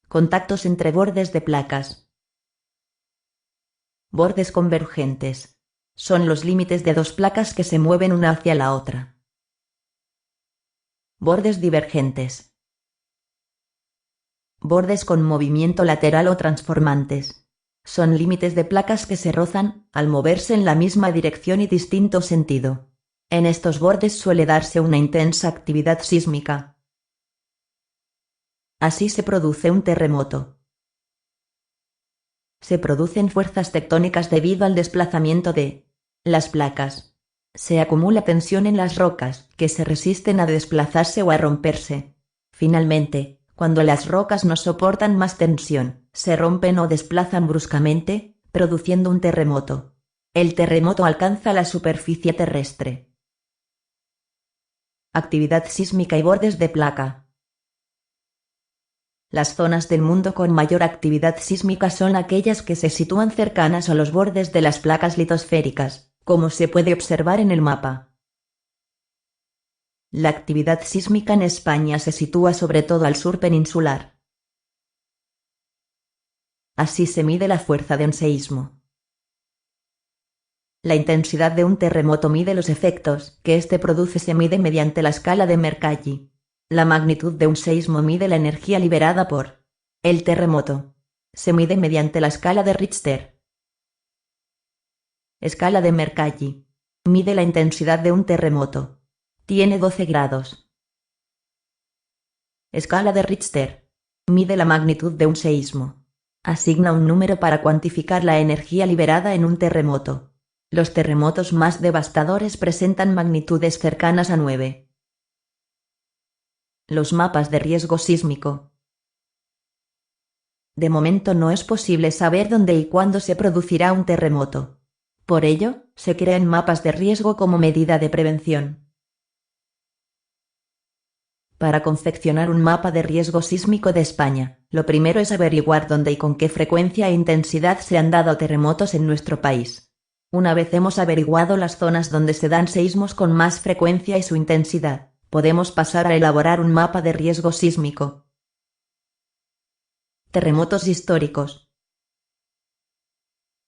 Contactos entre bordes de placas. Bordes convergentes. Son los límites de dos placas que se mueven una hacia la otra. Bordes divergentes. Bordes con movimiento lateral o transformantes. Son límites de placas que se rozan, al moverse en la misma dirección y distinto sentido. En estos bordes suele darse una intensa actividad sísmica. Así se produce un terremoto. Se producen fuerzas tectónicas debido al desplazamiento de las placas. Se acumula tensión en las rocas, que se resisten a desplazarse o a romperse. Finalmente, cuando las rocas no soportan más tensión, se rompen o desplazan bruscamente, produciendo un terremoto. El terremoto alcanza la superficie terrestre. Actividad sísmica y bordes de placa. Las zonas del mundo con mayor actividad sísmica son aquellas que se sitúan cercanas a los bordes de las placas litosféricas, como se puede observar en el mapa. La actividad sísmica en España se sitúa sobre todo al sur peninsular. Así se mide la fuerza de un seísmo. La intensidad de un terremoto mide los efectos que éste produce se mide mediante la escala de Mercalli. La magnitud de un seísmo mide la energía liberada por el terremoto. Se mide mediante la escala de Richter. Escala de Mercalli. Mide la intensidad de un terremoto. Tiene 12 grados. Escala de Richter. Mide la magnitud de un seísmo. Asigna un número para cuantificar la energía liberada en un terremoto. Los terremotos más devastadores presentan magnitudes cercanas a 9. Los mapas de riesgo sísmico. De momento no es posible saber dónde y cuándo se producirá un terremoto. Por ello, se crean mapas de riesgo como medida de prevención. Para confeccionar un mapa de riesgo sísmico de España, lo primero es averiguar dónde y con qué frecuencia e intensidad se han dado terremotos en nuestro país. Una vez hemos averiguado las zonas donde se dan seísmos con más frecuencia y su intensidad, podemos pasar a elaborar un mapa de riesgo sísmico. Terremotos históricos.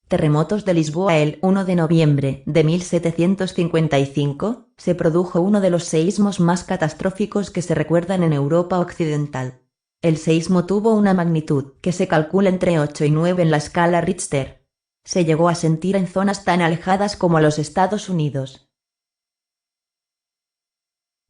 Terremotos de Lisboa. El 1 de noviembre de 1755, se produjo uno de los seísmos más catastróficos que se recuerdan en Europa occidental. El seísmo tuvo una magnitud que se calcula entre 8 y 9 en la escala Richter. Se llegó a sentir en zonas tan alejadas como los Estados Unidos.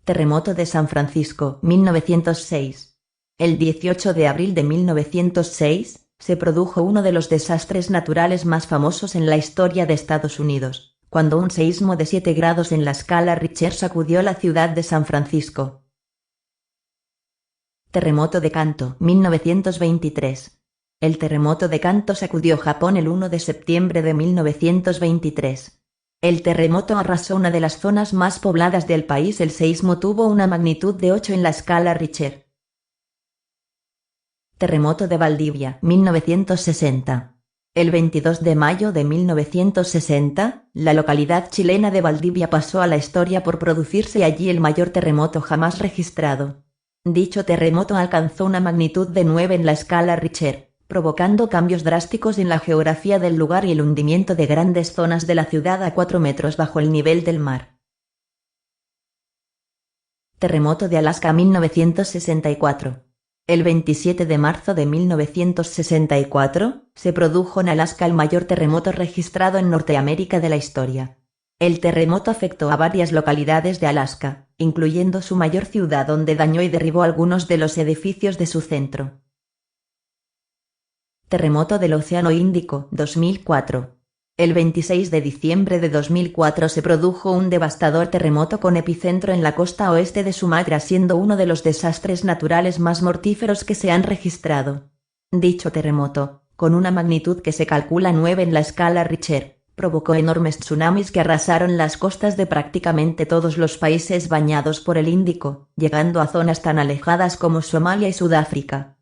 Terremoto de San Francisco, 1906. El 18 de abril de 1906, se produjo uno de los desastres naturales más famosos en la historia de Estados Unidos, cuando un seísmo de 7 grados en la escala Richter sacudió la ciudad de San Francisco. Terremoto de Kanto, 1923. El terremoto de Kanto sacudió Japón el 1 de septiembre de 1923. El terremoto arrasó una de las zonas más pobladas del país. El seísmo tuvo una magnitud de 8 en la escala Richter. Terremoto de Valdivia, 1960. El 22 de mayo de 1960, la localidad chilena de Valdivia pasó a la historia por producirse allí el mayor terremoto jamás registrado. Dicho terremoto alcanzó una magnitud de 9 en la escala Richter, provocando cambios drásticos en la geografía del lugar y el hundimiento de grandes zonas de la ciudad a 4 metros bajo el nivel del mar. Terremoto de Alaska, 1964. El 27 de marzo de 1964, se produjo en Alaska el mayor terremoto registrado en Norteamérica de la historia. El terremoto afectó a varias localidades de Alaska, incluyendo su mayor ciudad, donde dañó y derribó algunos de los edificios de su centro. Terremoto del Océano Índico, 2004. El 26 de diciembre de 2004 se produjo un devastador terremoto con epicentro en la costa oeste de Sumatra, siendo uno de los desastres naturales más mortíferos que se han registrado. Dicho terremoto, con una magnitud que se calcula 9 en la escala Richter, provocó enormes tsunamis que arrasaron las costas de prácticamente todos los países bañados por el Índico, llegando a zonas tan alejadas como Somalia y Sudáfrica.